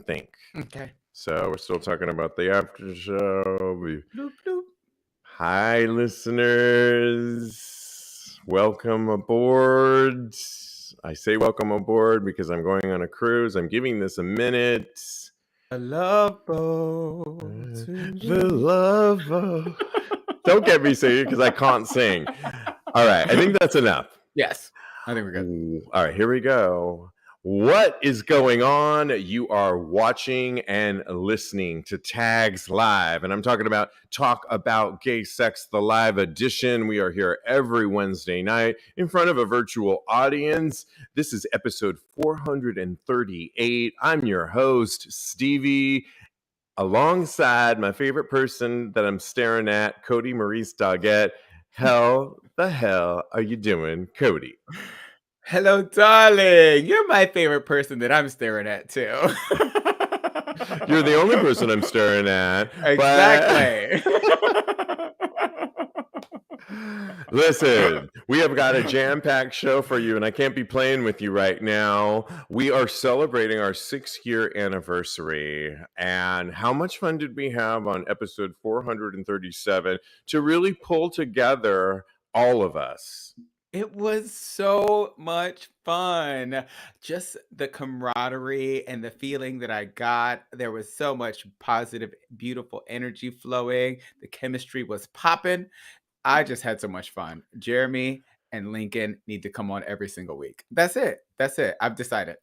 think. Okay. So we're still talking about the after show. Bloop, bloop. Hi, listeners. Welcome aboard. I say welcome aboard because I'm going on a cruise. I'm giving this a minute. A love boat. The love boat. Don't get me singing because I can't sing. All right, I think that's enough. Yes, I think we're good. All right, here we go. What is going on? You are watching and listening to Tags Live, and I'm talking about Talk About Gay Sex, the live edition. We are here every Wednesday night in front of a virtual audience. This is episode 438. I'm your host, Stevie, alongside my favorite person that I'm staring at, Kodi Maurice Doggette. How the hell are you doing, Kodi? Hello, darling. You're my favorite person that I'm staring at, too. You're the only person I'm staring at. Exactly. Listen, we have got a jam-packed show for you, and I can't be playing with you right now. We are celebrating our 6-year anniversary. And how much fun did we have on episode 437 to really pull together all of us? It was so much fun. Just the camaraderie and the feeling that I got. There was so much positive, beautiful energy flowing. The chemistry was popping. I just had so much fun. Jeremy and Lincoln need to come on every single week. That's it. I've decided.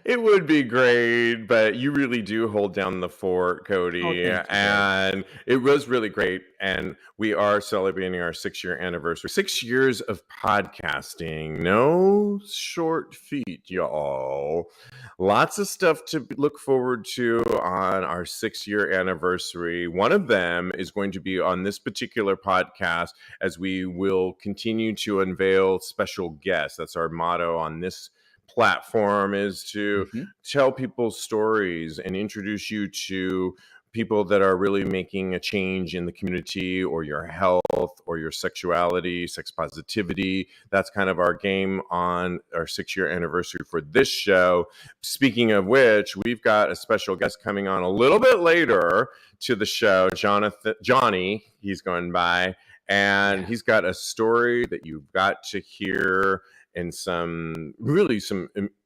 It would be great, but you really do hold down the fort, Kodi. Oh, thank you, babe. And it was really great. And we are celebrating our 6-year anniversary. 6 years of podcasting. No short feat, y'all. Lots of stuff to look forward to on our 6-year anniversary. One of them is going to be on this particular podcast, as we will continue to unveil special guests. That's our motto on this platform, is to tell people stories and introduce you to people that are really making a change in the community, or your health, or your sexuality, sex positivity. That's kind of our game on our 6-year anniversary for this show. Speaking of which, we've got a special guest coming on a little bit later to the show, Johnny, he's going by, and he's got a story that you've got to hear, and some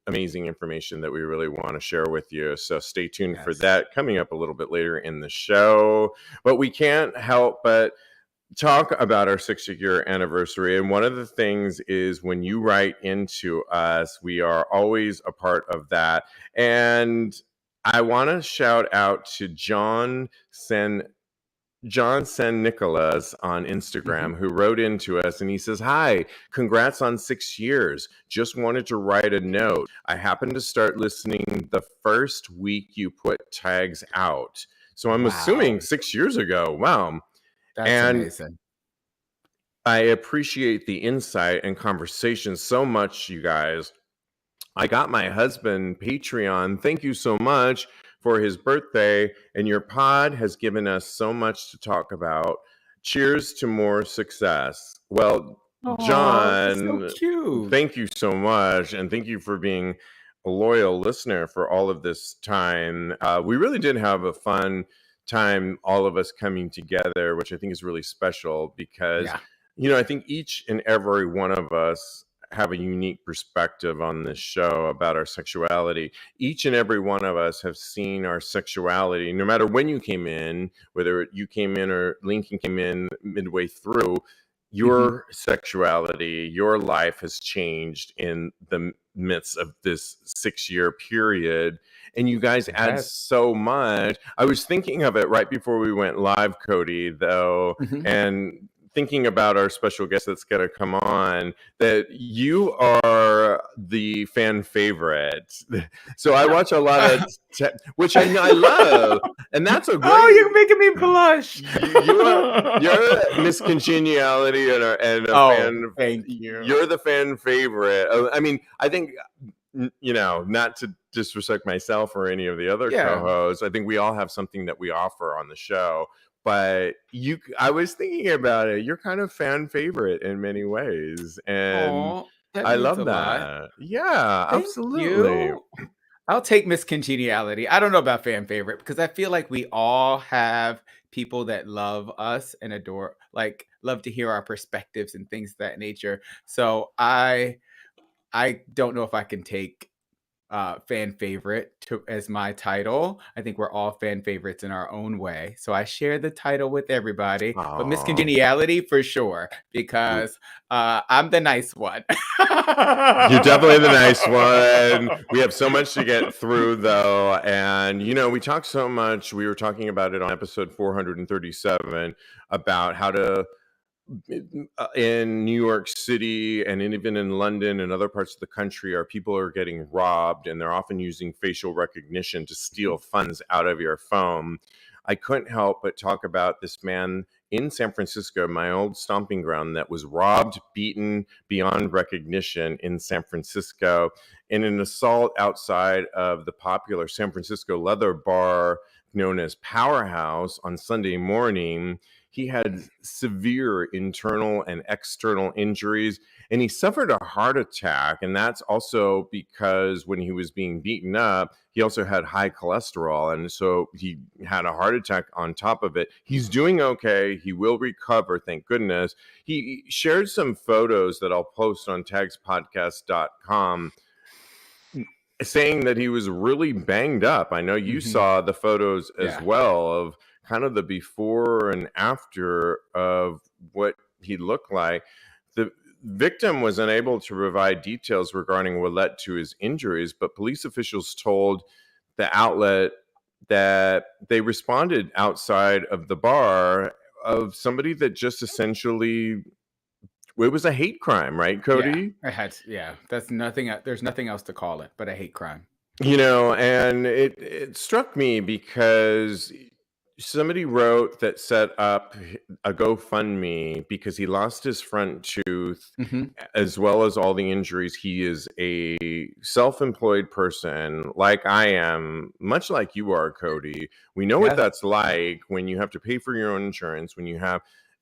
amazing information that we really want to share with you. So stay tuned for that, coming up a little bit later in the show. But we can't help but talk about our 6-year anniversary. And one of the things is, when you write into us, we are always a part of that. And I want to shout out to John Sen Nicholas on Instagram, who wrote into us, and he says, "Hi, congrats on 6 years. Just wanted to write a note. I happened to start listening the first week you put tags out." So I'm assuming 6 years ago. Wow. That's amazing. I appreciate the insight and conversation so much, you guys. I got my husband Patreon. Thank you so much for his birthday, and your pod has given us so much to talk about. Cheers to more success. Well, John, so cute. Thank you so much, and thank you for being a loyal listener for all of this time. We really did have a fun time, all of us coming together, which I think is really special because, I think each and every one of us have a unique perspective on this show about our sexuality. Each and every one of us have seen our sexuality, no matter when you came in, whether you came in or Lincoln came in midway through, your sexuality, your life has changed in the midst of this 6-year period. And you guys add so much. I was thinking of it right before we went live, Kodi, though, and thinking about our special guest that's going to come on, that you are the fan favorite. So I watch a lot of, which I love. And that's a great... Oh, you're making me blush. You're Miss Congeniality and a fan. Thank you. You're the fan favorite. I mean, I think, not to disrespect myself or any of the other co-hosts, I think we all have something that we offer on the show. But I was thinking about it. You're kind of fan favorite in many ways, and I love that. Yeah, absolutely. I'll take Miss Congeniality. I don't know about fan favorite because I feel like we all have people that love us and adore, like love to hear our perspectives and things of that nature. So I don't know if I can take fan favorite as my title. I think we're all fan favorites in our own way. So I share the title with everybody, but Miss Aw. Congeniality for sure, because I'm the nice one. You're definitely the nice one. We have so much to get through, though. And, we talked so much. We were talking about it on episode 437 about how to, in New York City and even in London and other parts of the country, our people are getting robbed, and they're often using facial recognition to steal funds out of your phone. I couldn't help but talk about this man in San Francisco, my old stomping ground, that was robbed, beaten beyond recognition in San Francisco in an assault outside of the popular San Francisco leather bar known as Powerhouse on Sunday morning. He had severe internal and external injuries, and he suffered a heart attack. And that's also because when he was being beaten up, he also had high cholesterol. And so he had a heart attack on top of it. He's doing okay. He will recover, thank goodness. He shared some photos that I'll post on tagspodcast.com saying that he was really banged up. I know you saw the photos as well of kind of the before and after of what he looked like. The victim was unable to provide details regarding what led to his injuries, but police officials told the outlet that they responded outside of the bar of somebody that just essentially, it was a hate crime, right, Kodi? That's nothing. There's nothing else to call it but a hate crime. And it struck me because somebody wrote that set up a GoFundMe because he lost his front tooth as well as all the injuries. He is a self-employed person like I am, much like you are, Kodi. We know what that's like when you have to pay for your own insurance,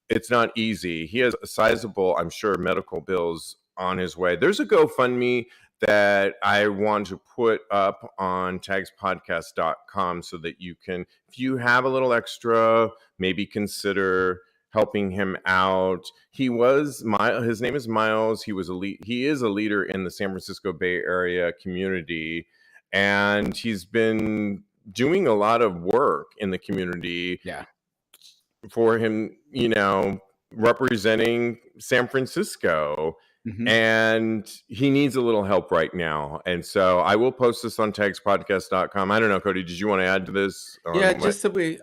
it's not easy. He has a sizable, I'm sure, medical bills on his way. There's a GoFundMe that I want to put up on tagspodcast.com so that you can, if you have a little extra, maybe consider helping him out. His name is Miles. He is a leader in the San Francisco Bay Area community, and he's been doing a lot of work in the community for him, representing San Francisco. And he needs a little help right now. And so I will post this on tagspodcast.com. I don't know, Kodi, did you want to add to this?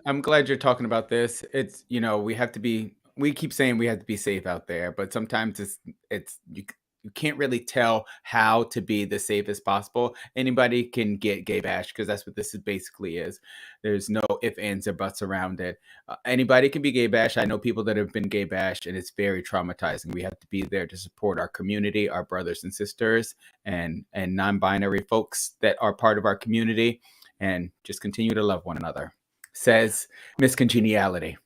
I'm glad you're talking about this. It's, we keep saying we have to be safe out there, but sometimes you can't really tell how to be the safest possible. Anybody can get gay bashed because that's what this basically is. There's no ifs, ands, or buts around it. Anybody can be gay bashed. I know people that have been gay bashed, and it's very traumatizing. We have to be there to support our community, our brothers and sisters, and non-binary folks that are part of our community, and just continue to love one another. Says Miss Congeniality.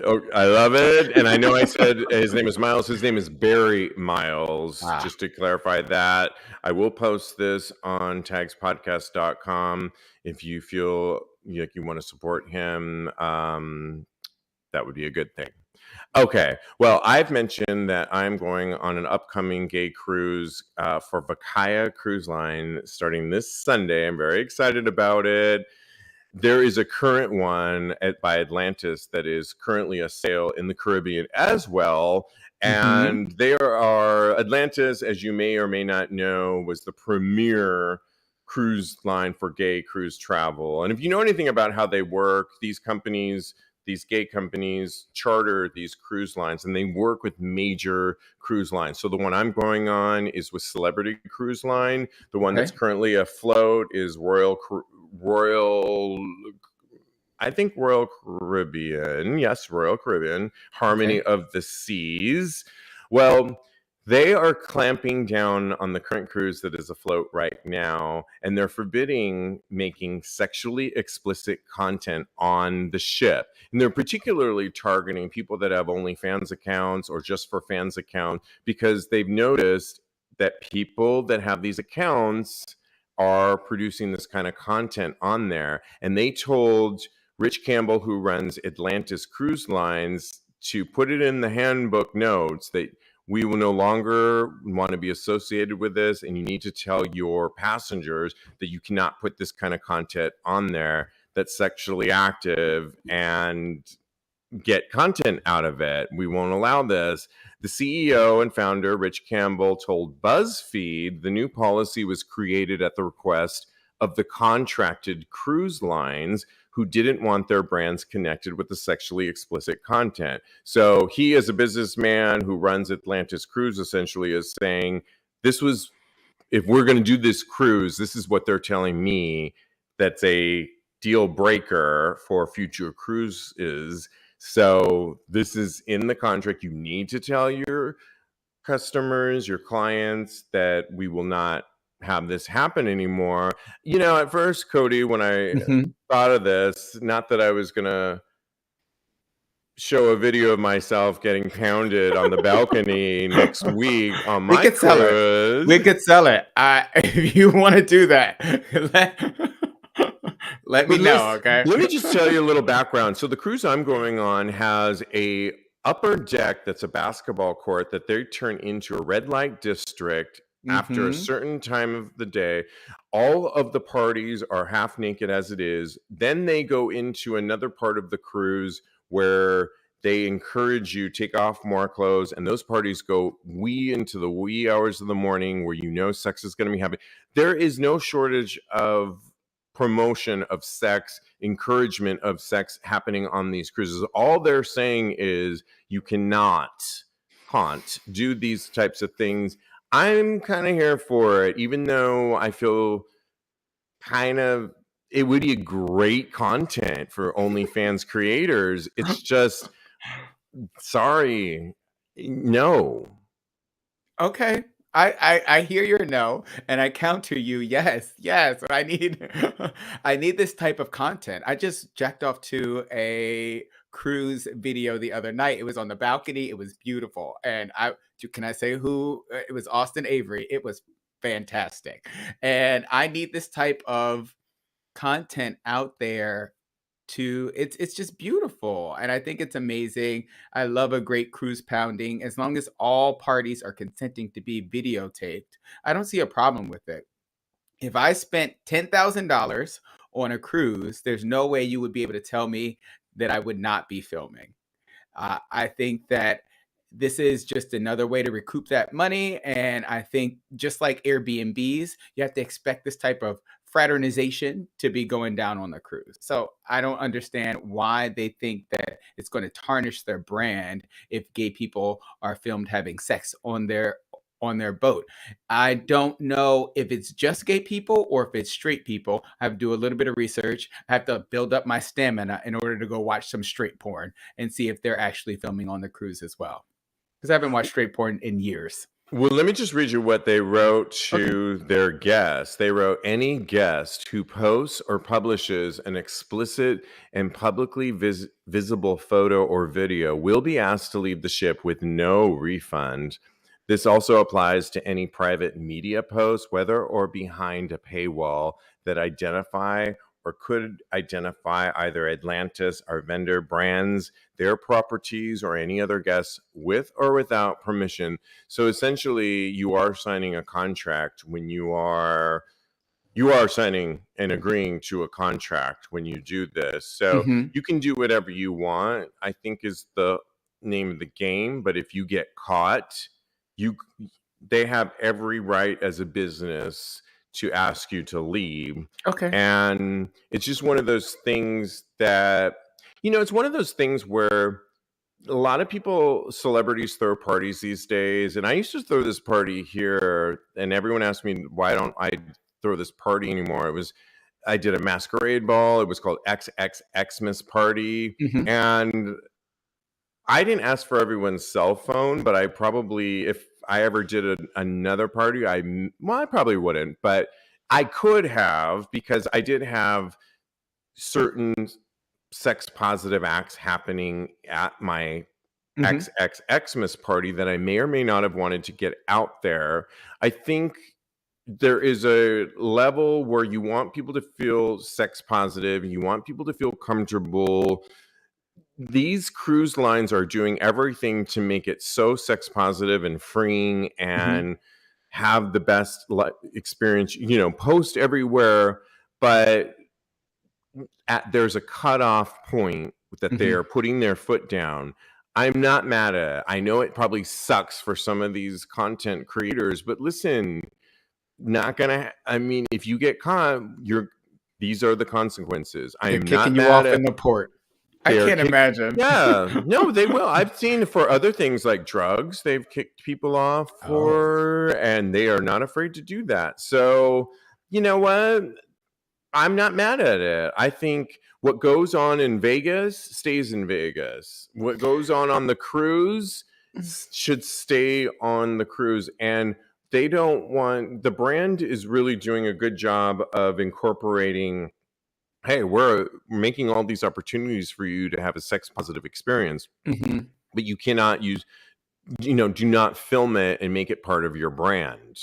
Oh, I love it. And I know I said his name is Miles. His name is Barry Miles, just to clarify that. I will post this on tagspodcast.com. If you feel like you want to support him, that would be a good thing. Okay. Well, I've mentioned that I'm going on an upcoming gay cruise for Vakaya Cruise Line starting this Sunday. I'm very excited about it. There is a current one by Atlantis that is currently a sail in the Caribbean as well. And Atlantis, as you may or may not know, was the premier cruise line for gay cruise travel. And if you know anything about how they work, these gay companies charter these cruise lines, and they work with major cruise lines. So the one I'm going on is with Celebrity Cruise Line. The one that's currently afloat is Royal Caribbean. Yes, Royal Caribbean, Harmony of the Seas. Well, they are clamping down on the current cruise that is afloat right now, and they're forbidding making sexually explicit content on the ship. And they're particularly targeting people that have OnlyFans accounts or just for fans accounts, because they've noticed that people that have these accounts are producing this kind of content on there. And they told Rich Campbell, who runs Atlantis Cruise Lines, to put it in the handbook notes that we will no longer want to be associated with this, and you need to tell your passengers that you cannot put this kind of content on there that's sexually active and get content out of it. We won't allow this. The CEO and founder, Rich Campbell, told BuzzFeed the new policy was created at the request of the contracted cruise lines who didn't want their brands connected with the sexually explicit content. So he, as a businessman who runs Atlantis Cruise, essentially is saying, this was, if we're going to do this cruise, this is what they're telling me that's a deal breaker for future cruises. So this is in the contract. You need to tell your customers, your clients, that we will not have this happen anymore. You know, at first, Kodi, when I thought of this, not that I was going to show a video of myself getting pounded on the balcony next week on We my could sell it. cruise. We could sell it. If you want to do that, let me know, okay? Let me just tell you a little background. So the cruise I'm going on has a upper deck that's a basketball court that they turn into a red light district after a certain time of the day. All of the parties are half naked as it is. Then they go into another part of the cruise where they encourage you take off more clothes, and those parties go into the wee hours of the morning where you know sex is going to be happening. There is no shortage of promotion of sex, encouragement of sex happening on these cruises. All they're saying is you can't do these types of things. I'm kind of here for it, even though I feel kind of it would be great content for OnlyFans creators. It's just, sorry, no. Okay. I hear your no, and I counter you. Yes, yes. I need I need this type of content. I just jacked off to a cruise video the other night. It was on the balcony. It was beautiful, and can I say who? It was Austin Avery. It was fantastic, and I need this type of content out there to it's just beautiful, and I think it's amazing. I love a great cruise pounding. As long as all parties are consenting to be videotaped, I don't see a problem with it. If I spent $10,000 on a cruise, there's no way you would be able to tell me that I would not be filming. I think that this is just another way to recoup that money. And I think just like Airbnbs, you have to expect this type of fraternization to be going down on the cruise. So I don't understand why they think that it's going to tarnish their brand if gay people are filmed having sex on their boat. I don't know if it's just gay people or if it's straight people. I have to do a little bit of research. I have to build up my stamina in order to go watch some straight porn and see if they're actually filming on the cruise as well. Because I haven't watched straight porn in years. Well, let me just read you what they wrote to their guests. They wrote, any guest who posts or publishes an explicit and publicly visible photo or video will be asked to leave the ship with no refund. This also applies to any private media posts, whether or behind a paywall, that identify or could identify either Atlantis, our vendor, brands, their properties, or any other guests with or without permission. So essentially, you are signing a contract when you are signing and agreeing to a contract when you do this. So you can do whatever you want, I think is the name of the game. But if you get caught, they have every right as a business to ask you to leave. Okay. And it's just one of those things that, it's one of those things where a lot of people, celebrities, throw parties these days. And I used to throw this party here, and everyone asked me, why don't I throw this party anymore? I did a masquerade ball. It was called XXXmas Party. And I didn't ask for everyone's cell phone, but I probably, if I ever did another party, I probably wouldn't, but I could have, because I did have certain sex positive acts happening at my XXXmas party that I may or may not have wanted to get out there. I think there is a level where you want people to feel sex positive, you want people to feel comfortable. These cruise lines are doing everything to make it so sex positive and freeing Mhm. and have the best experience, post everywhere, but there's a cutoff point that they Mhm. are putting their foot down. I'm not mad at it. I know it probably sucks for some of these content creators, but listen, not gonna. I mean, if you get caught, these are the consequences. I They're am not kicking you mad off at in the port. I they're can't kick. imagine. Yeah, no, they will. I've seen for other things like drugs, they've kicked people off Oh. for, and they are not afraid to do that. So, you know what? I'm not mad at it. I think what goes on in Vegas stays in Vegas. What goes on the cruise should stay on the cruise. And they don't want, the brand is really doing a good job of incorporating, hey, we're making all these opportunities for you to have a sex positive experience, Mhm. but you cannot use, do not film it and make it part of your brand.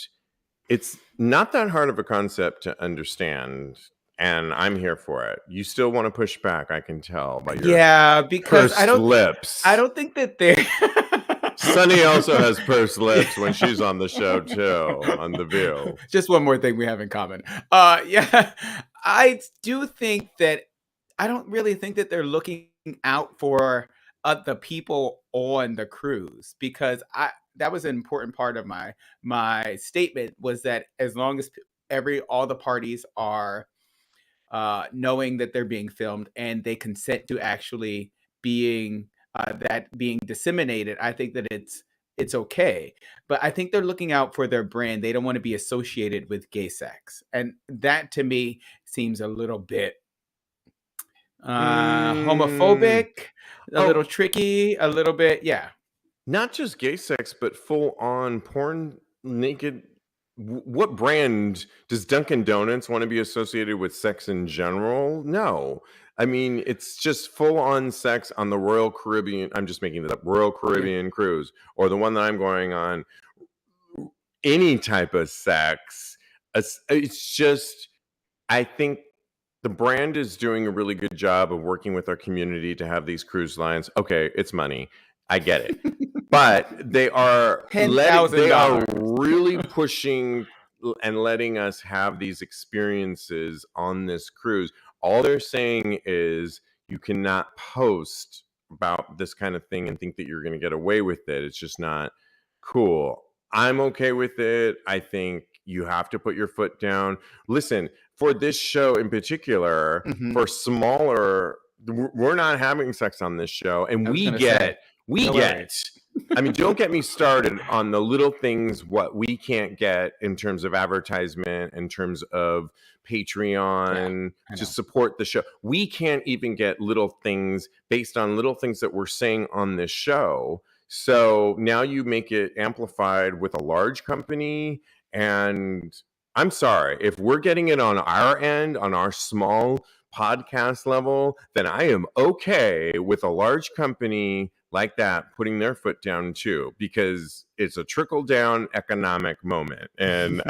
It's not that hard of a concept to understand, and I'm here for it. You still want to push back, I can tell by your Yeah, because I pursed don't think I lips. don't think that they're Sunny also has pursed lips when she's on the show too, on The View. Just one more thing we have in common. Yeah, I do think that I don't really think that they're looking out for the people on the cruise because I that was an important part of my statement was that as long as all the parties are knowing that they're being filmed and they consent to actually being being disseminated, I think that it's okay. But I think they're looking out for their brand. They don't want to be associated with gay sex, and that to me seems a little bit Mm, homophobic, a little oh, tricky, a little bit, yeah. not just gay sex, but full on porn, naked. What brand does Dunkin' Donuts want to be associated with sex in general? No. I mean, it's just full on sex on the Royal Caribbean. I'm just making it up. Royal Yeah. Caribbean cruise, or the one that I'm going on. Any type of sex. It's just, I think the brand is doing a really good job of working with our community to have these cruise lines. Okay, it's money. I get it. But they are $10,000. really pushing and letting us have these experiences on this cruise. All they're saying is you cannot post about this kind of thing and think that you're going to get away with it. It's just not cool. I'm okay with it. I think you have to put your foot down. Listen, for this show in particular, Mhm. for smaller, we're not having sex on this show, and I was we gonna say, get we no get worries. I mean, don't get me started on the little things what we can't get in terms of advertisement, in terms of Yeah, Patreon I to know. support the show. We can't even get little things based on little things that we're saying on this show. So now you make it amplified with a large company. And I'm sorry, if we're getting it on our end, on our small podcast level, then I am okay with a large company like that putting their foot down too, because it's a trickle down economic moment. And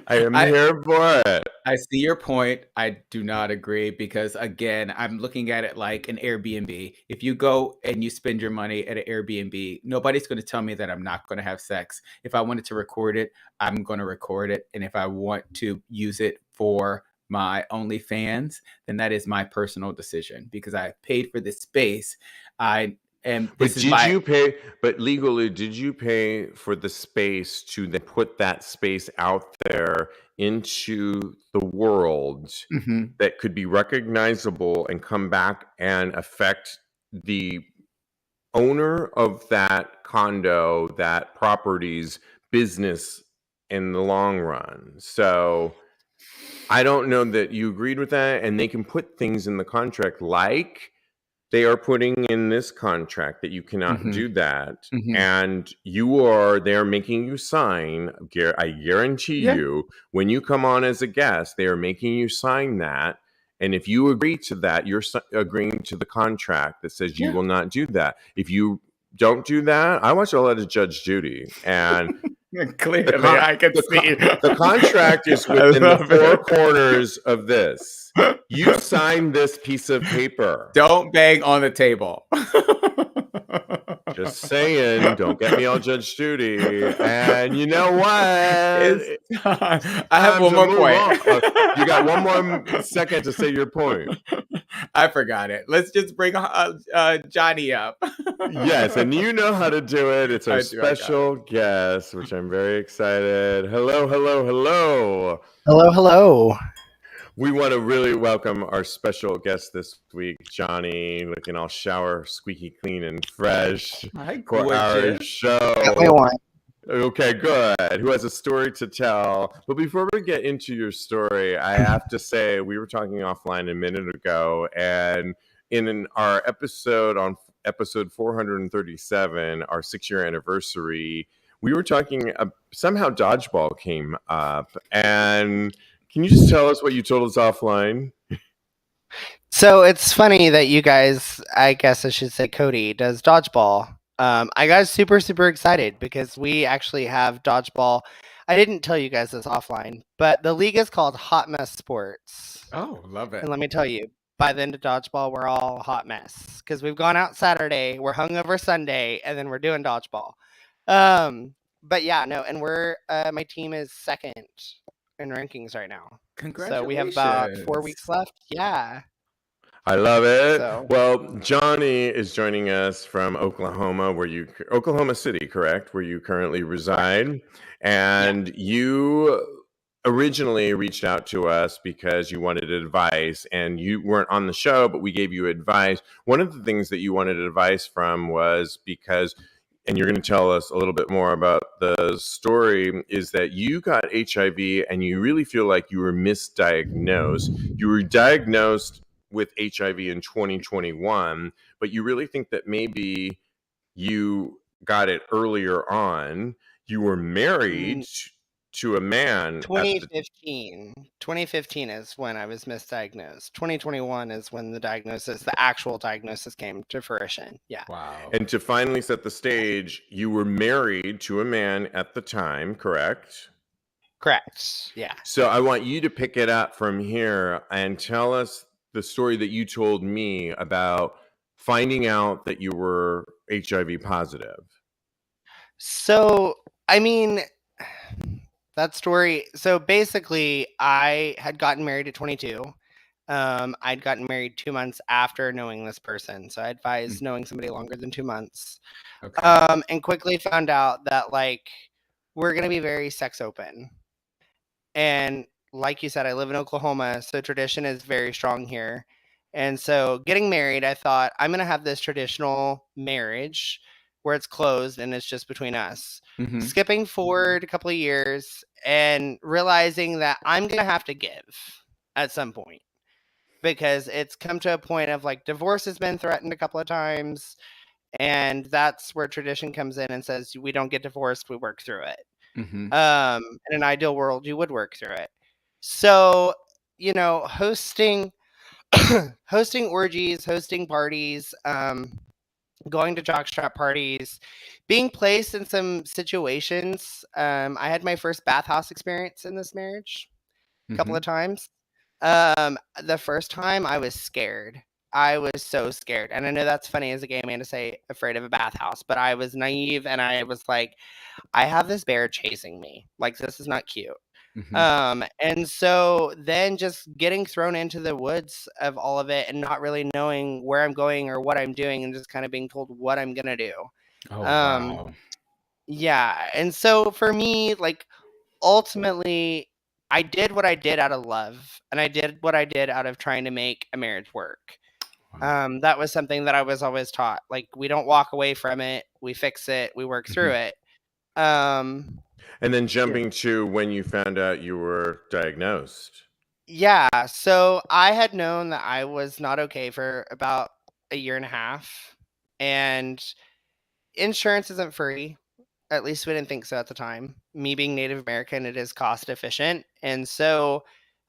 I am I here for it. I see your point. I do not agree because again, I'm looking at it like an Airbnb. If you go and you spend your money at an Airbnb, nobody's going to tell me that I'm not going to have sex. If I wanted to record it, I'm going to record it. And if I want to use it for my OnlyFans, then that is my personal decision because I paid for this space. I and But this is did my you pay, but legally, did you pay for the space to then put that space out there into the world Mhm. that could be recognizable and come back and affect the owner of that condo, that property's business in the long run? So I don't know that you agreed with that. And they can put things in the contract like they are putting in this contract that you cannot Mhm. do that. Mhm. And they're making you sign, I guarantee Yeah. you, when you come on as a guest, they are making you sign that. And if you agree to that, you're agreeing to the contract that says you Yeah. will not do that. If you don't do that, I watch a lot of Judge Judy, and Clearly, I can see. The contract is I within the love four it. corners of this. You sign this piece of paper. Don't bang on the table. Just saying, don't get me all Judge Judy. And you know what? It's It's I have time one to more move point. on. You got one more second to say your point. I forgot it. Let's just bring Johnny up. Yes, and you know how to do it. It's our I do. I got it. special guest, which I'm very excited. Hello, hello, hello. Hello, hello. We want to really welcome our special guest this week, Johnny, looking all shower, squeaky clean and fresh Hi, for our gorgeous. show. Only one. Okay, good. Who has a story to tell. But before we get into your story, I have to say, we were talking offline a minute ago, and in our episode on episode 437, our 6-year anniversary, we were talking, somehow dodgeball came up. And can you just tell us what you told us offline? So it's funny that you guys, I guess I should say Kodi, does dodgeball. I got super, super excited because we actually have dodgeball. I didn't tell you guys this offline, but the league is called Hot Mess Sports. Oh, love it. And let me tell you, by the end of dodgeball, we're all hot mess because we've gone out Saturday, we're hungover Sunday, and then we're doing dodgeball. But yeah, no, and we're my team is second in rankings right now. Congratulations. So we have about 4 weeks left. Yeah. I love it. So- Well, Johnny is joining us from Oklahoma, Oklahoma City, correct? Where you currently reside. And you originally reached out to us because you wanted advice, and you weren't on the show, but we gave you advice. One of the things that you wanted advice from was because, and you're going to tell us a little bit more about the story, is that you got HIV and you really feel like you were misdiagnosed. You were diagnosed with HIV in 2021, but you really think that maybe you got it earlier on. You were married to a man. 2015. 2015 is when I was misdiagnosed. 2021 is when the actual diagnosis came to fruition. Yeah. Wow. And to finally set the stage, you were married to a man at the time, correct? Correct. Yeah. So I want you to pick it up from here and tell us the story that you told me about finding out that you were HIV positive. So, I mean, that story. So basically, I had gotten married at 22. I'd gotten married 2 months after knowing this person. So I advised knowing somebody longer than 2 months. Okay. And quickly found out that, like, we're going to be very sex open. And like you said, I live in Oklahoma, so tradition is very strong here. And so getting married, I thought, I'm going to have this traditional marriage where it's closed and it's just between us. Mhm. Skipping forward a couple of years and realizing that I'm going to have to give at some point because it's come to a point of, like, divorce has been threatened a couple of times. And that's where tradition comes in and says, we don't get divorced, we work through it. Mhm. In an ideal world, you would work through it. So, you know, hosting orgies, hosting parties, going to jockstrap parties, being placed in some situations. I had my first bathhouse experience in this marriage a couple of times. The first time I was scared. I was so scared. And I know that's funny as a gay man to say afraid of a bathhouse, but I was naive and I was like, I have this bear chasing me. Like, this is not cute. And so then just getting thrown into the woods of all of it and not really knowing where I'm going or what I'm doing and just kind of being told what I'm going to do. Oh, wow. Yeah. And so for me, like, ultimately, I did what I did out of love and I did what I did out of trying to make a marriage work. Wow. That was something that I was always taught. Like, we don't walk away from it. We fix it. We work through it. And then jumping to when you found out you were diagnosed. Yeah. So I had known that I was not okay for about a year and a half. And insurance isn't free. At least we didn't think so at the time. Me being Native American, it is cost efficient. And so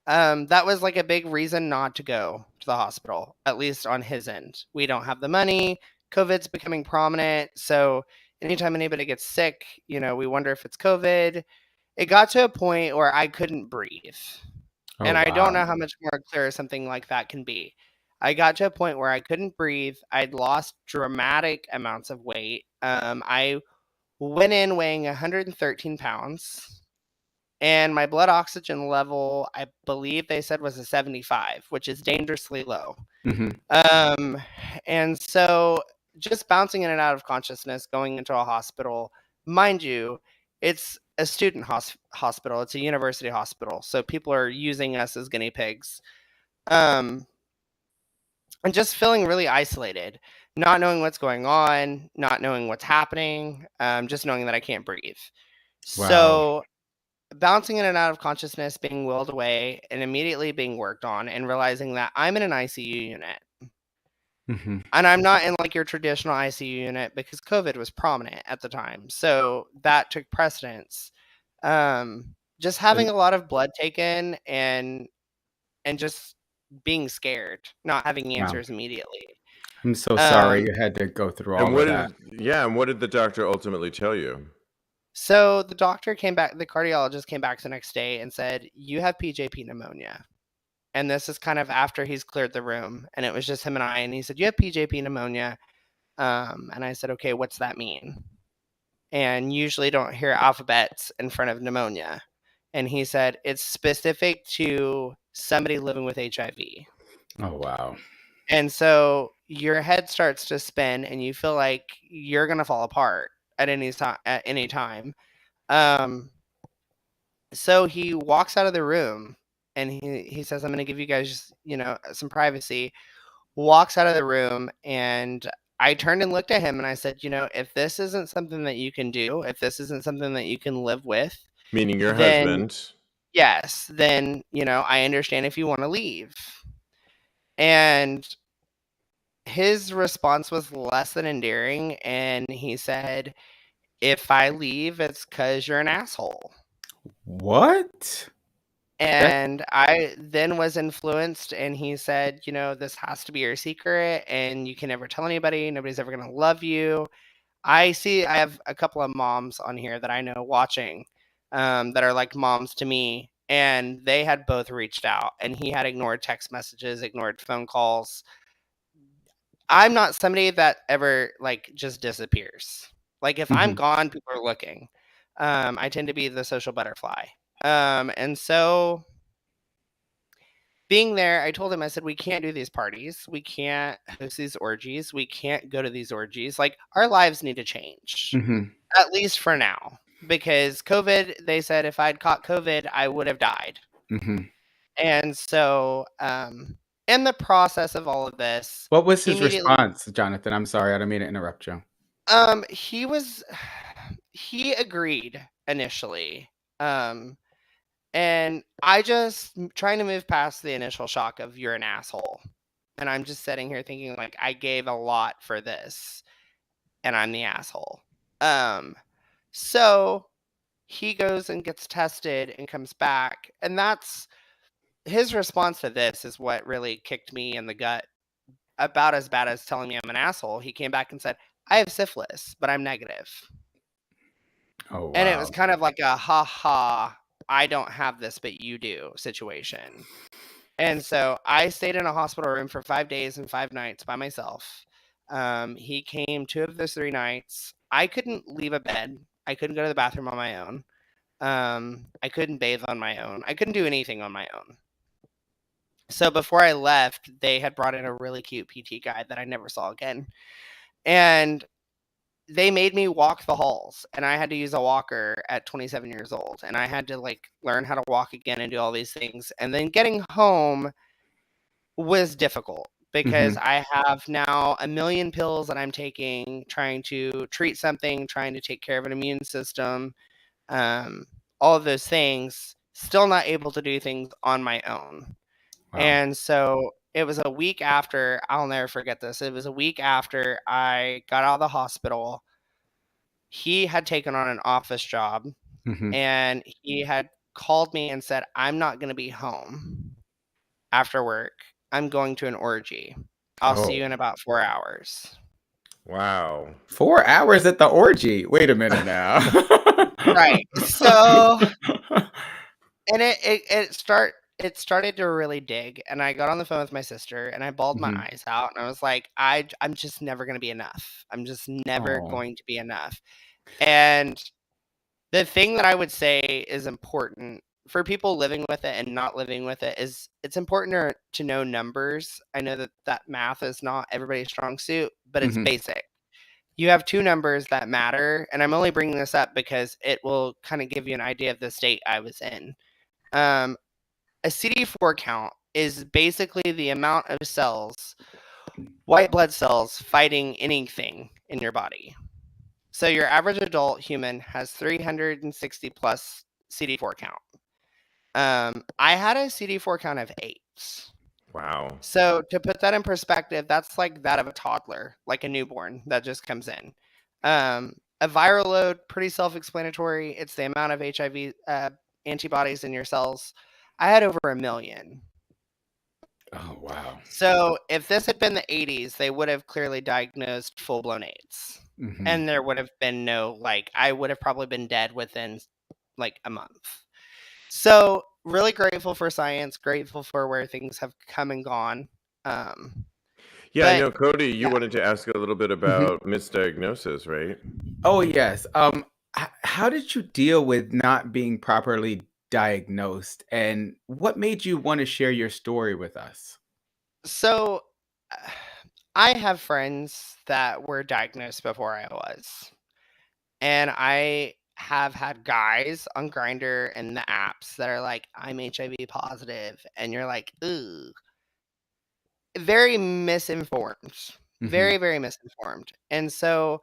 that was like a big reason not to go to the hospital, at least on his end. We don't have the money. COVID's becoming prominent. So anytime anybody gets sick, we wonder if it's COVID. It got to a point where I couldn't breathe. Oh, And I don't know wow. how much more clear something like that can be. I got to a point where I couldn't breathe. I'd lost dramatic amounts of weight. I went in weighing 113 pounds, and my blood oxygen level, I believe they said, was a 75, which is dangerously low. And so just bouncing in and out of consciousness, going into a hospital, mind you, it's a student hospital. It's a university hospital. So people are using us as guinea pigs. And just feeling really isolated, not knowing what's going on, not knowing what's happening, just knowing that I can't breathe. Wow. So bouncing in and out of consciousness, being willed away, and immediately being worked on, and realizing that I'm in an ICU unit. And I'm not in like your traditional ICU unit because COVID was prominent at the time. So that took precedence. Just having a lot of blood taken and just being scared, not having Wow. answers immediately. I'm so sorry you had to go through all of that. And what did the doctor ultimately tell you? So the doctor came back, the cardiologist came back the next day and said, "You have PJP pneumonia." And this is kind of after he's cleared the room, and it was just him and I, and he said, "You have PJP pneumonia." And I said, "Okay, what's that mean?" And usually don't hear alphabets in front of pneumonia. And he said, "It's specific to somebody living with HIV." Oh, wow. And so your head starts to spin and you feel like you're going to fall apart at any time. So he walks out of the room and he says, "I'm going to give you guys, some privacy." Walks out of the room, and I turned and looked at him and I said, "If this isn't something that you can do, if this isn't something that you can live with," Meaning your then husband. yes, then, I understand if you want to leave. And his response was less than endearing, and he said, "If I leave, it's because you're an asshole." What? And I then was influenced, and he said, "This has to be your secret, and you can never tell anybody. Nobody's ever going to love you." I have a couple of moms on here that I know watching, that are like moms to me, and they had both reached out, and he had ignored text messages, ignored phone calls. I'm not somebody that ever like just disappears. Like if I'm gone, people are looking. I tend to be the social butterfly. And so being there, I told him, I said, "We can't do these parties. We can't host these orgies. We can't go to these orgies. Like our lives need to change, at least for now, because COVID, they said if I'd caught COVID, I would have died." And so, in the process of all of this, What was he his immediately, response, Jonathan? I'm sorry, I don't mean to interrupt you. he agreed initially. And I just trying to move past the initial shock of "you're an asshole." And I'm just sitting here thinking like I gave a lot for this and I'm the asshole. So he goes and gets tested and comes back. And that's his response to this is what really kicked me in the gut, about as bad as telling me I'm an asshole. He came back and said, "I have syphilis, but I'm negative." Oh, wow. And it was kind of like a ha ha, I don't have this, but you do situation. And so I stayed in a hospital room for 5 days and 5 nights by myself. He came 2 of those 3 nights. I couldn't leave a bed. I couldn't go to the bathroom on my own. I couldn't bathe on my own. I couldn't do anything on my own. So before I left, they had brought in a really cute PT guide that I never saw again. And they made me walk the halls, and I had to use a walker at 27 years old, and I had to like learn how to walk again and do all these things. And then getting home was difficult because I have now a million pills that I'm taking, trying to treat something, trying to take care of an immune system, all of those things, still not able to do things on my own. Wow. And so it was a week after, I'll never forget this. It was a week after I got out of the hospital. He had taken on an office job, and he had called me and said, "I'm not going to be home after work. I'm going to an orgy. I'll see you in about 4 hours." Wow. 4 hours at the orgy. Wait a minute now. Right. So, and it started to really dig, and I got on the phone with my sister, and I bawled my Mhm. eyes out, and I was like, I'm just never gonna be enough. I'm just never Aw. going to be enough. And the thing that I would say is important for people living with it and not living with it is it's important to know numbers. I know that math is not everybody's strong suit, but it's Mhm. basic. You have 2 numbers that matter, and I'm only bringing this up because it will kind of give you an idea of the state I was in. Um, a CD4 count is basically the amount of cells, white blood cells, fighting anything in your body. So your average adult human has 360 plus CD4 count. I had a CD4 count of 8. Wow. So to put that in perspective, that's like that of a toddler, like a newborn that just comes in. A viral load, pretty self-explanatory. It's the amount of HIV antibodies in your cells. I had over 1 million. Oh, wow. So if this had been the 80s, they would have clearly diagnosed full-blown AIDS. Mhm. And there would have been no, like, I would have probably been dead within like a month. So really grateful for science, grateful for where things have come and gone. Yeah, I But know, Kodi, you yeah, wanted to ask a little bit Mhm. about misdiagnosis, right? Oh, yes. How did you deal with not being properly diagnosed, and what made you wanna share your story with us? so I have friends that were diagnosed before I was. And I have had guys on Grinder and the apps that are like, I'm HIV positive, and you're like, ooh, very misinformed, Mhm. very, very misinformed. And so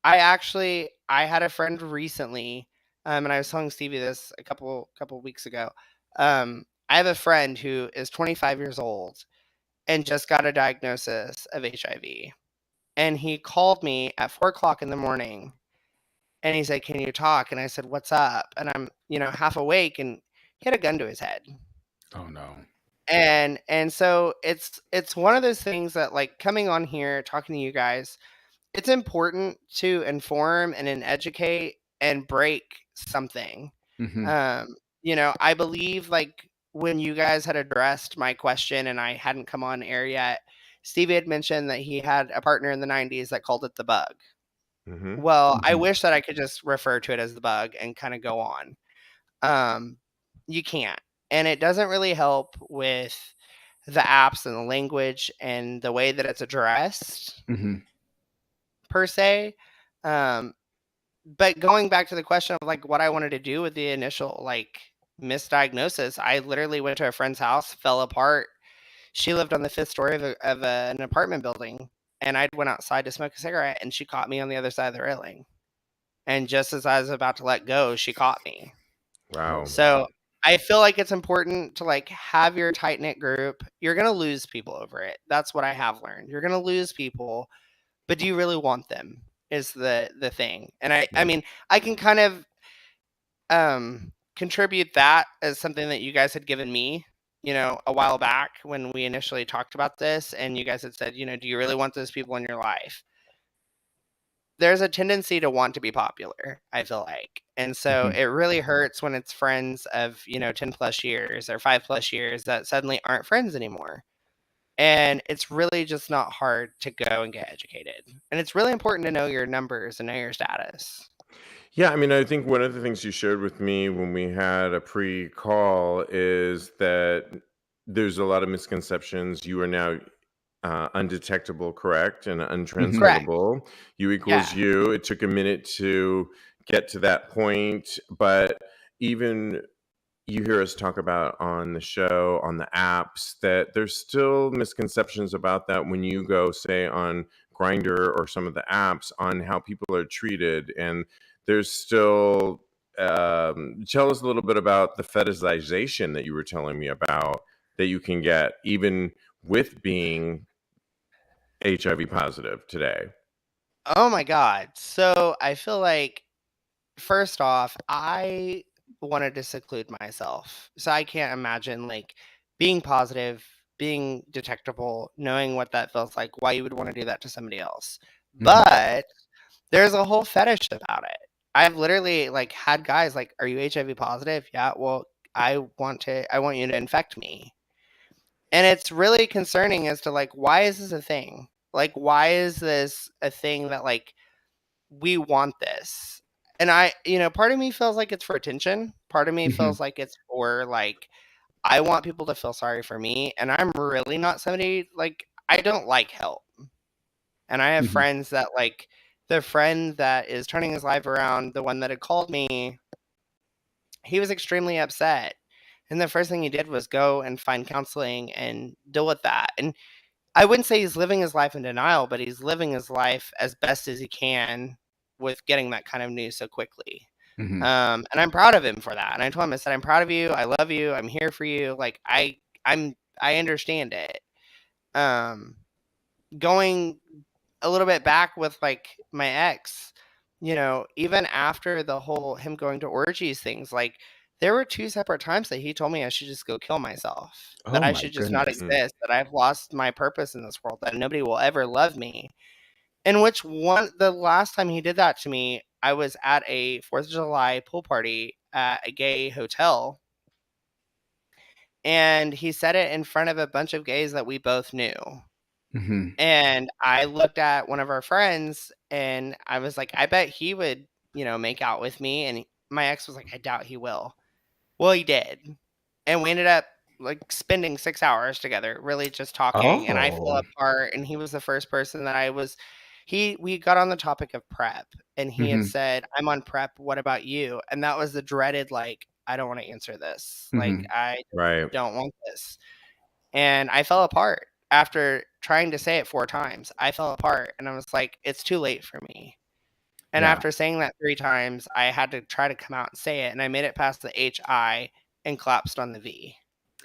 I had a friend recently, and I was telling Stevie this a couple weeks ago. I have a friend who is 25 years old and just got a diagnosis of HIV, and he called me at 4 o'clock in the morning and he said, "Can you talk?" And I said, "What's up?" And I'm, half awake, and he had a gun to his head. Oh, no. And so it's one of those things that, like, coming on here, talking to you guys, it's important to inform and then educate and break something. Mhm. I believe, like, when you guys had addressed my question and I hadn't come on air yet, Stevie had mentioned that he had a partner in the 90s that called it the bug. Mm-hmm. Well, I Mhm. wish that I could just refer to it as the bug and kinda go on. Um, you can't, and it doesn't really help with the apps and the language and the way that it's addressed Mhm. per se. Um, but going back to the question of, like, what I wanted to do with the initial, like, misdiagnosis, I literally went to a friend's house, fell apart. She lived on the 5th story of an apartment building, and I went outside to smoke a cigarette, and she caught me on the other side of the railing. And just as I was about to let go, she caught me. Oh, Wow. So wow. I feel like it's important to, like, have your tight knit group. You're gonna lose people over it. That's what I have learned. You're gonna lose people, but do you really want them? Is the thing. And I Yeah. mean, I can kind of contribute that as something that you guys had given me, a while back when we initially talked about this, and you guys had said, do you really want those people in your life? There's a tendency to want to be popular, I feel like. And so Mhm. it really hurts when it's friends of, 10 plus years or 5 plus years that suddenly aren't friends anymore. And it's really just not hard to go and get educated. And it's really important to know your numbers and know your status. Yeah, I mean, I think one of the things you shared with me when we had a pre-call is that there's a lot of misconceptions. You are now undetectable, correct, and Mhm. Correct. untransmittable. You equals Yeah. you. It took a minute to get to that point, but even you hear us talk about on the show, on the apps, that there's still misconceptions about that when you go, say, on Grinder or some of the apps on how people are treated. And there's still, tell us a little bit about the fetishization that you were telling me about that you can get even with being HIV positive today. Oh my God. So I feel like, first off, I wanted to seclude myself. So I can't imagine, like, being positive, being detectable, knowing what that feels like, why you would want to do that to somebody else. But there's a whole fetish about it. I've literally like had guys like, "Are you HIV positive?" Yeah. Well, I want you to infect me. And it's really concerning as to like, why is this a thing? Like, why is this a thing that like we want this? And part of me feels like it's for attention. Part of me feels like it's for like, I want people to feel sorry for me. And I'm really not somebody like, I don't like help. And I have friends that like, the friend that is turning his life around, the one that had called me, he was extremely upset. And the first thing he did was go and find counseling and deal with that. And I wouldn't say he's living his life in denial, but he's living his life as best as he can with getting that kind of news so quickly. And I'm proud of him for that. And I told him, I said, "I'm proud of you. I love you. I'm here for you. Like I understand it." Going a little bit back with like my ex, even after the whole him going to orgies things, like there were 2 separate times that he told me I should just go kill myself, that Oh I my should just not goodness. exist, that I've lost my purpose in this world, that nobody will ever love me. In which the last time he did that to me, I was at a 4th of July pool party at a gay hotel. And he said it in front of a bunch of gays that we both knew. And I looked at one of our friends and I was like, I bet he would, make out with me. And my ex was like, I doubt he will. Well, he did. And we ended up like spending 6 hours together, really just talking. And I fell Oh. apart. And he was the first person that we got on the topic of prep. And he had said, "I'm on prep. What about you?" And that was the dreaded, like, I don't want to answer this. Like, I Right. don't want this. And I fell apart after trying to say it 4 times. I fell apart and I was like, it's too late for me. And Yeah. after saying that 3 times, I had to try to come out and say it. And I made it past the HI and collapsed on the V.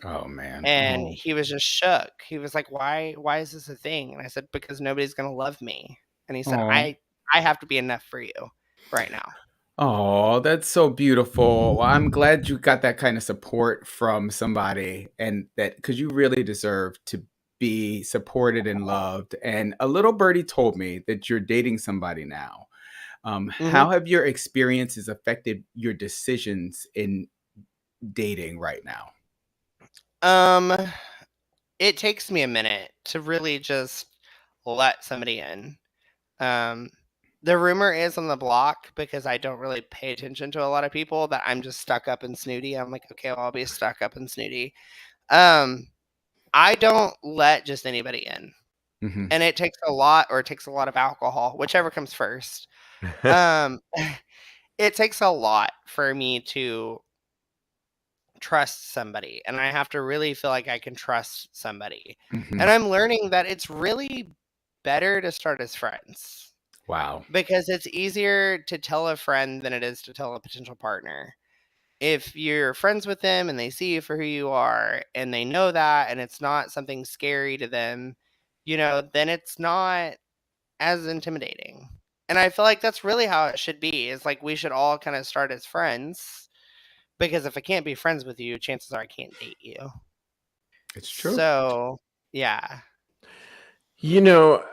Oh man. And Oh. he was just shook. He was like, why is this a thing? And I said, because nobody's going to love me. And he said, Aw. I have to be enough for you right now. Oh, that's so beautiful. Well, I'm glad you got that kind of support from somebody, and that because you really deserve to be supported and loved. And a little birdie told me that you're dating somebody now. How have your experiences affected your decisions in dating right now? It takes me a minute to really just let somebody in. The rumor is on the block, because I don't really pay attention to a lot of people, that I'm just stuck up and snooty. I'm like, okay, well, I'll be stuck up and snooty. I don't let just anybody in. And it takes a lot, or it takes a lot of alcohol, whichever comes first. It takes a lot for me to trust somebody, and I have to really feel like I can trust somebody. And I'm learning that it's really better to start as friends, Wow. because it's easier to tell a friend than it is to tell a potential partner. If you're friends with them and they see you for who you are and they know that, and it's not something scary to them, then it's not as intimidating. And I feel like that's really how it should be. Is like we should all kind of start as friends, because if I can't be friends with you, chances are I can't date you. It's true. So, yeah. You know,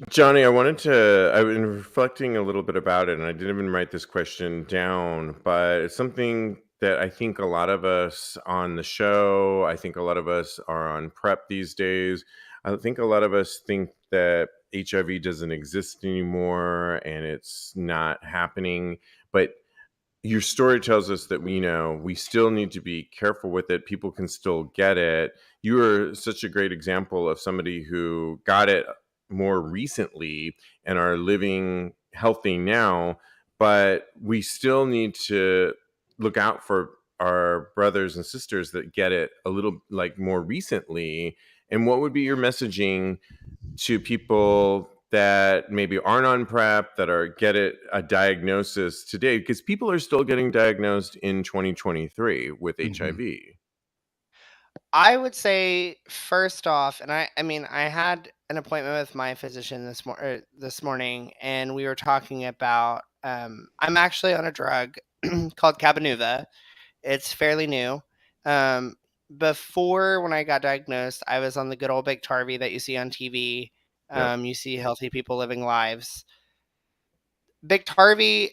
Johnny, I've been reflecting a little bit about it, and I didn't even write this question down, but it's something that I think a lot of us on the show, I think a lot of us are on prep these days. I think a lot of us think that HIV doesn't exist anymore and it's not happening. But your story tells us that we still need to be careful with it. People can still get it. You are such a great example of somebody who got it more recently and are living healthy now, but we still need to look out for our brothers and sisters that get it a little like more recently. And what would be your messaging to people that maybe aren't on prep, that are get a diagnosis today, because people are still getting diagnosed in 2023 with HIV? I would say first off, and I mean, I had an appointment with my physician this morning, and we were talking about. I'm actually on a drug called Cabenuva. It's fairly new. Before, when I got diagnosed, I was on the good old Biktarvy that you see on TV, Yep. You see healthy people living lives. Biktarvy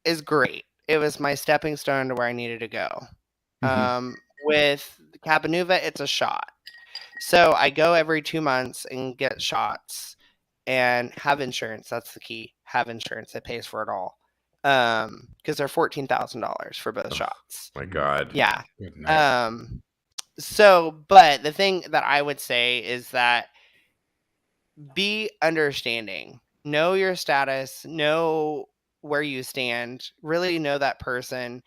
is great. It was my stepping stone to where I needed to go. With Cabenuva, it's a shot. So I go every 2 months and get shots and have insurance. That's the key. Have insurance that pays for it all. Because they're $14,000 for both shots. My God. Yeah. Good night. But the thing that I would say is that be understanding. Know your status. Know where you stand. Really know that person.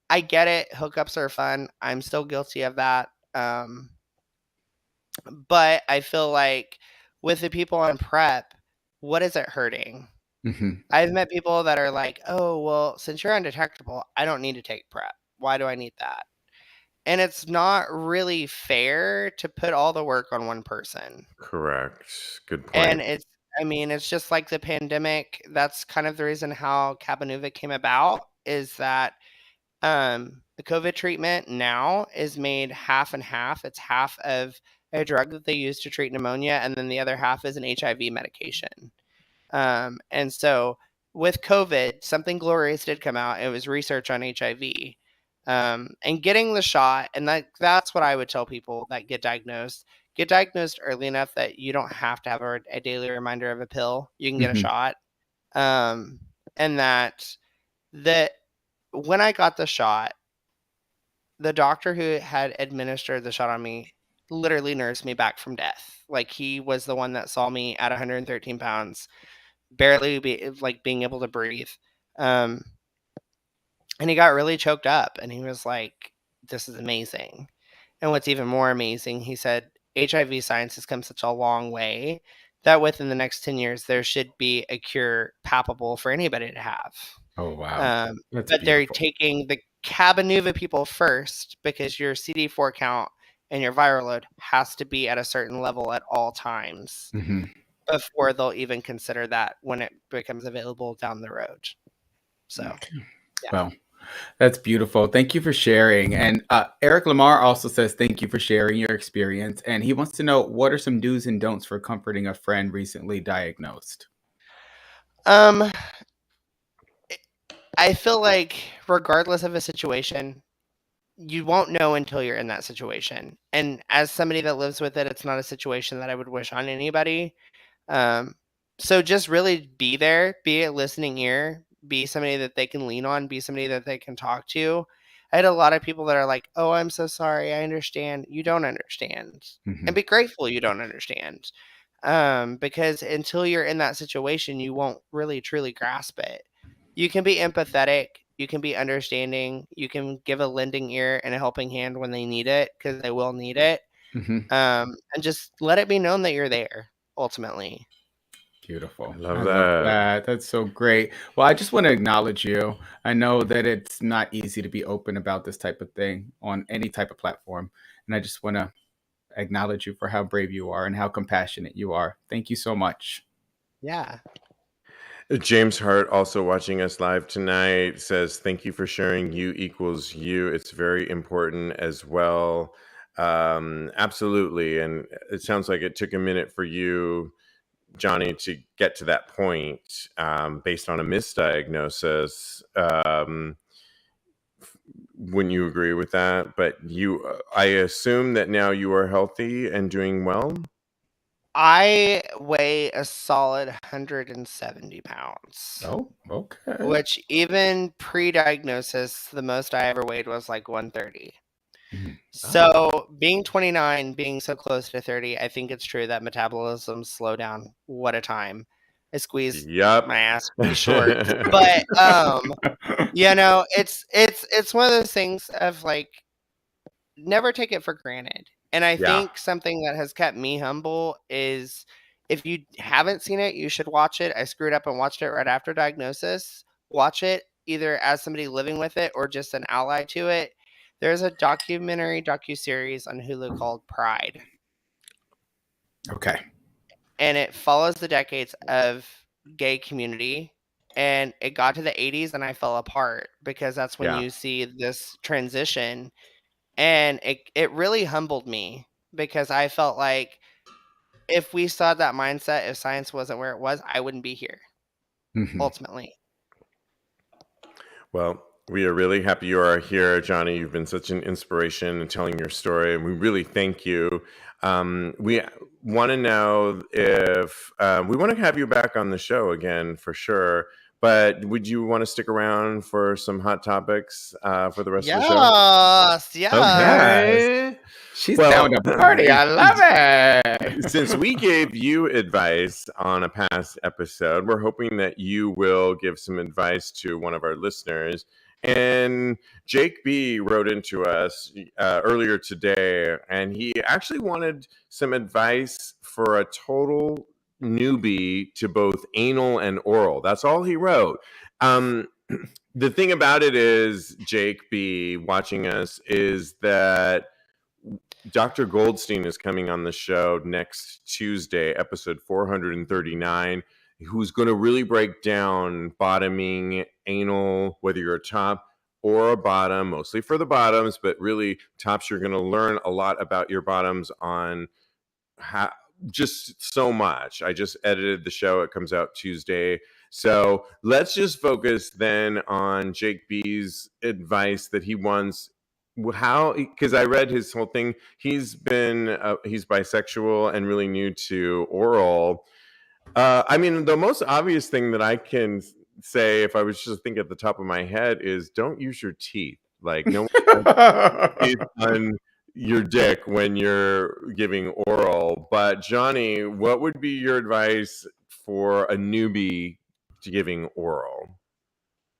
I get it. Hookups are fun. I'm still guilty of that. But I feel like with the people on PrEP, what is it hurting? I've met people that are like, oh, well, since you're undetectable, I don't need to take PrEP. Why do I need that? And it's not really fair to put all the work on one person. Correct. Good And point. it's just like the pandemic. That's kind of the reason how Cabenuva came about, is that the COVID treatment now is made half and half. It's half of a drug that they use to treat pneumonia, and then the other half is an HIV medication. And so with COVID, something glorious did come out. It was research on HIV. And getting the shot, and that's what I would tell people that get diagnosed. Get diagnosed early enough that you don't have to have a daily reminder of a pill. You can get a shot. And that when I got the shot, the doctor who had administered the shot on me literally nursed me back from death. Like, he was the one that saw me at 113 pounds, barely being able to breathe. And he got really choked up, and he was like, this is amazing. And what's even more amazing, he said, HIV science has come such a long way that within the next 10 years, there should be a cure palpable for anybody to have. Oh, wow. That's But they're beautiful. taking the Cabenuva people first, because your CD4 count and your viral load has to be at a certain level at all times before they'll even consider that when it becomes available down the road. So, yeah. Well, that's beautiful. Thank you for sharing. And Eric Lamar also says, thank you for sharing your experience. And he wants to know, what are some do's and don'ts for comforting a friend recently diagnosed? I feel like regardless of a situation, you won't know until you're in that situation. And as somebody that lives with it, it's not a situation that I would wish on anybody. So just really be there, be a listening ear, be somebody that they can lean on, be somebody that they can talk to. I had a lot of people that are like, oh, I'm so sorry. I understand. You don't understand. And be grateful you don't understand. Because until you're in that situation, you won't really truly grasp it. You can be empathetic. You can be understanding. You can give a lending ear and a helping hand when they need it, because they will need it. And just let it be known that you're there, ultimately. Beautiful. I love I that. love that. That's so great. Well, I just want to acknowledge you. I know that it's not easy to be open about this type of thing on any type of platform. And I just want to acknowledge you for how brave you are and how compassionate you are. Thank you so much. Yeah. James Hart, also watching us live tonight, says, thank you for sharing. You equals you. It's very important as well. Absolutely. And it sounds like it took a minute for you, Johnny, to get to that point based on a misdiagnosis. Wouldn't you agree with that? But I assume that now you are healthy and doing well. I weigh a solid 170 pounds. Oh, okay. Which, even pre-diagnosis, the most I ever weighed was like 130. So being 29, being so close to 30, I think it's true that metabolism slow down. What a time. I squeezed my ass pretty short. But it's one of those things of like, never take it for granted. And I think something that has kept me humble is, if you haven't seen it, you should watch it. I screwed up and watched it right after diagnosis. Watch it either as somebody living with it or just an ally to it. There's a docuseries on Hulu called Pride. Okay. And it follows the decades of gay community. And it got to the 80s and I fell apart, because that's when you see this transition. And it really humbled me, because I felt like if we saw that mindset, if science wasn't where it was, I wouldn't be here. Ultimately. Well, we are really happy you are here, Johnny. You've been such an inspiration in telling your story, and we really thank you. We want to know if we want to have you back on the show again for sure. But would you want to stick around for some hot topics for the rest of the show? Yes. Okay. She's down to party. I love it. Since we gave you advice on a past episode, we're hoping that you will give some advice to one of our listeners. And Jake B wrote into us earlier today, and he actually wanted some advice for a total newbie to both anal and oral. That's all he wrote. The thing about it is, Jake B watching us, is that Dr. Goldstein is coming on the show next Tuesday, episode 439, who's going to really break down bottoming, anal, whether you're a top or a bottom, mostly for the bottoms, but really tops, you're going to learn a lot about your bottoms on how, just so much. I just edited the show. It comes out Tuesday. So let's just focus then on Jake B's advice that he wants. How, because I read his whole thing. He's bisexual and really new to oral. I mean, the most obvious thing that I can say, if I was just thinking at the top of my head, is don't use your teeth. Like, no teeth on your dick when you're giving oral. But Johnny, what would be your advice for a newbie to giving oral?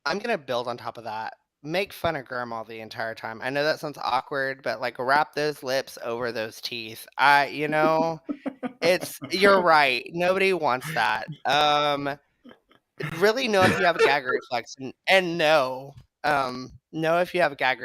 I'm gonna build on top of that. Make fun of grandma the entire time. I know that sounds awkward, but like wrap those lips over those teeth. You're right. Nobody wants that. Really know if you have a gag reflex, and know if you have a gag